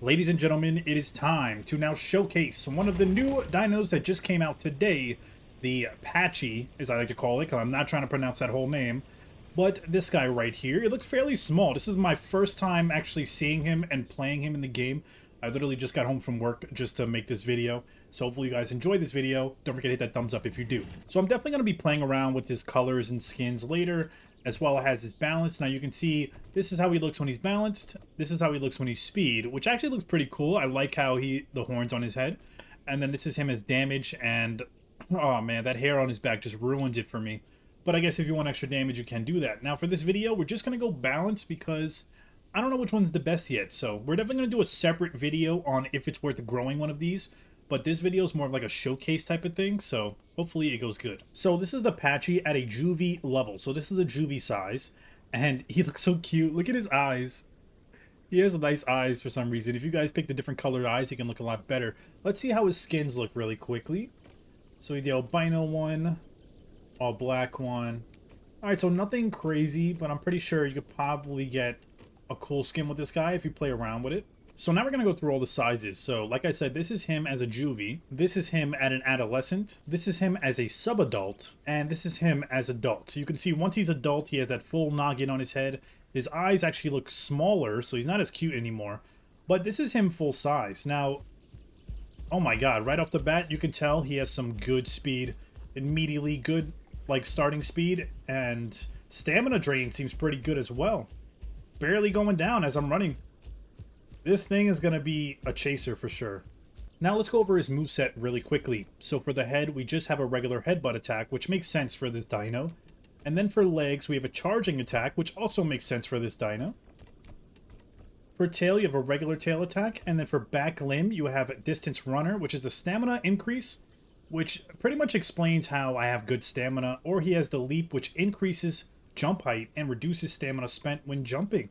Ladies and gentlemen, it is time to now showcase one of the new dinos that just came out today, the Patchy, as I like to call it, because I'm not trying to pronounce that whole name. But this guy right here, it looks fairly small. This is my first time actually seeing him and playing him in the game. I literally just got home from work just to make this video. So hopefully you guys enjoy this video. Don't forget to hit that thumbs up if you do. So I'm definitely going to be playing around with his colors and skins later, as well as his balance. Now you can see this is how he looks when he's balanced. This is how he looks when he's speed, which actually looks pretty cool. I like how the horns on his head. And then this is him as damage, and oh man, that hair on his back just ruins it for me. But I guess if you want extra damage, you can do that. Now for this video, we're just going to go balance because I don't know which one's the best yet. So we're definitely going to do a separate video on if it's worth growing one of these. But this video is more of like a showcase type of thing, so hopefully it goes good. So this is the Patchy at a juvie level. So this is the juvie size, and he looks so cute. Look at his eyes. He has nice eyes for some reason. If you guys pick the different colored eyes, he can look a lot better. Let's see how his skins look really quickly. So the albino one, all black one. Alright, so nothing crazy, but I'm pretty sure you could probably get a cool skin with this guy if you play around with it. So now we're going to go through all the sizes. So like I said, this is him as a juvie. This is him at an adolescent. This is him as a sub-adult. And this is him as adult. So you can see once he's adult, he has that full noggin on his head. His eyes actually look smaller, so he's not as cute anymore. But this is him full size. Now, oh my god, right off the bat, you can tell he has some good speed. Immediately good, like, starting speed. And stamina drain seems pretty good as well. Barely going down as I'm running. This thing is going to be a chaser for sure. Now let's go over his moveset really quickly. So for the head, we just have a regular headbutt attack, which makes sense for this dino. And then for legs, we have a charging attack, which also makes sense for this dino. For tail, you have a regular tail attack. And then for back limb, you have a distance runner, which is a stamina increase, which pretty much explains how I have good stamina. Or he has the leap, which increases jump height and reduces stamina spent when jumping.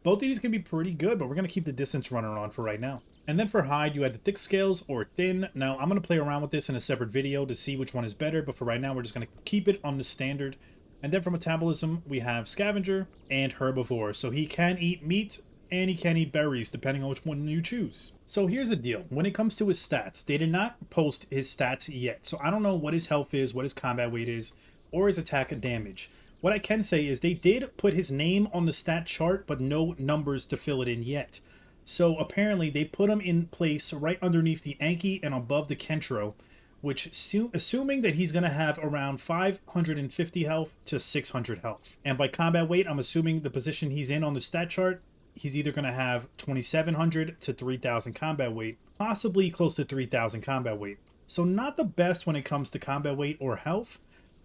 Both of these can be pretty good, but we're going to keep the distance runner on for right now. And then for hide, you have the thick scales or thin. Now, I'm going to play around with this in a separate video to see which one is better, but for right now, we're just going to keep it on the standard. And then for metabolism, we have scavenger and herbivore. So he can eat meat and he can eat berries, depending on which one you choose. So here's the deal. When it comes to his stats, they did not post his stats yet. So I don't know what his health is, what his combat weight is, or his attack and damage. What I can say is they did put his name on the stat chart, but no numbers to fill it in yet. So apparently they put him in place right underneath the Anki and above the Kentro, which assuming that he's going to have around 550 health to 600 health. And by combat weight, I'm assuming the position he's in on the stat chart, he's either going to have 2700 to 3000 combat weight, possibly close to 3000 combat weight. So not the best when it comes to combat weight or health.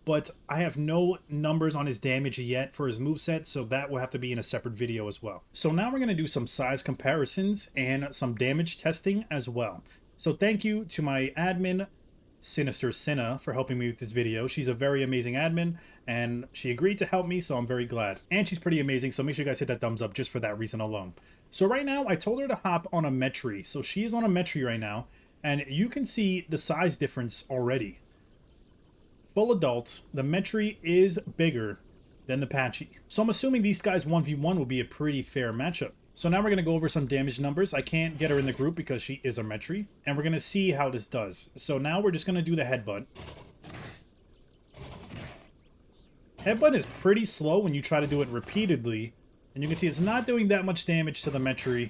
But I have no numbers on his damage yet for his moveset, so that will have to be in a separate video as well. So now we're going to do some size comparisons and some damage testing as well. So thank you to my admin, Sinister Cinna, for helping me with this video. She's a very amazing admin, and she agreed to help me, so I'm very glad. And she's pretty amazing, so make sure you guys hit that thumbs up just for that reason alone. So right now, I told her to hop on a Metri. So she is on a Metri right now, and you can see the size difference already. Full adults, the Metri is bigger than the Patchy. So I'm assuming these guys 1v1 will be a pretty fair matchup. So now we're going to go over some damage numbers. I can't get her in the group because she is a Metri. And we're going to see how this does. So now we're just going to do the headbutt. Headbutt is pretty slow when you try to do it repeatedly. And you can see it's not doing that much damage to the Metri.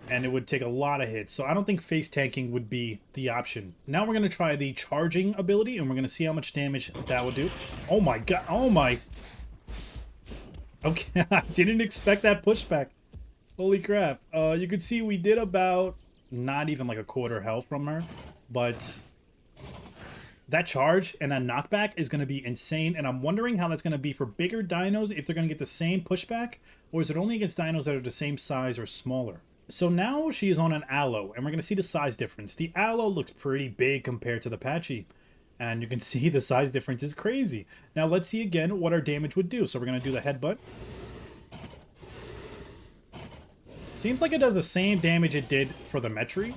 And it would take a lot of hits. So I don't think face tanking would be the option. Now we're going to try the charging ability, and we're going to see how much damage that would do. Oh my god. Oh my. Okay, I didn't expect that pushback. Holy crap. You can see we did about not even like a quarter health from her. But that charge and that knockback is going to be insane. And I'm wondering how that's going to be for bigger dinos, if they're going to get the same pushback. Or is it only against dinos that are the same size or smaller? So now she is on an aloe, and we're going to see the size difference. The aloe looks pretty big compared to the Patchy, and you can see the size difference is crazy. Now let's see again what our damage would do. So we're going to do the headbutt. Seems like it does the same damage it did for the Metri.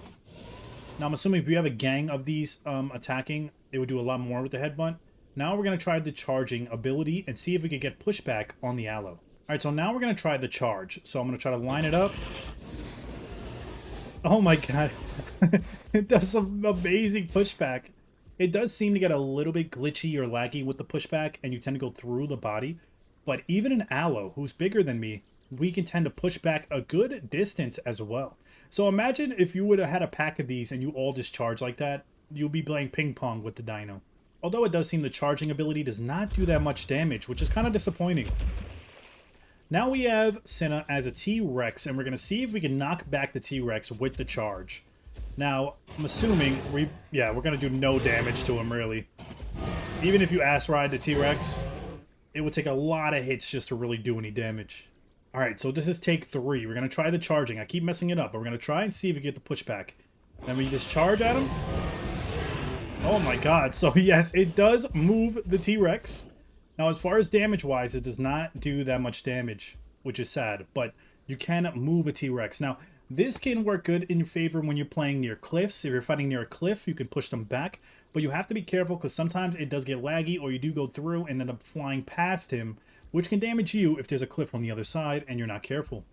Now I'm assuming if you have a gang of these attacking, it would do a lot more with the headbutt. Now we're going to try the charging ability and see if we can get pushback on the aloe. Alright, so now we're going to try the charge. So I'm going to try to line it up. Oh my god. It does some amazing pushback. It does seem to get a little bit glitchy or laggy with the pushback, and you tend to go through the body. But even an Aloe, who's bigger than me, we can tend to push back a good distance as well. So imagine if you would have had a pack of these and you all just charge like that, you'll be playing ping pong with the dino. Although it does seem the charging ability does not do that much damage, which is kind of disappointing. Now we have Cinna as a T-Rex, and we're going to see if we can knock back the T-Rex with the charge. Now, I'm assuming we're going to do no damage to him, really. Even if you ass ride the T-Rex, it would take a lot of hits just to really do any damage. Alright, so this is take 3. We're going to try the charging. I keep messing it up, but we're going to try and see if we get the pushback. Then we just charge at him. Oh my god. So yes, it does move the T-Rex. Now, as far as damage-wise, it does not do that much damage, which is sad, but you can move a T-Rex. Now, this can work good in your favor when you're playing near cliffs. If you're fighting near a cliff, you can push them back, but you have to be careful because sometimes it does get laggy, or you do go through and end up flying past him, which can damage you if there's a cliff on the other side and you're not careful.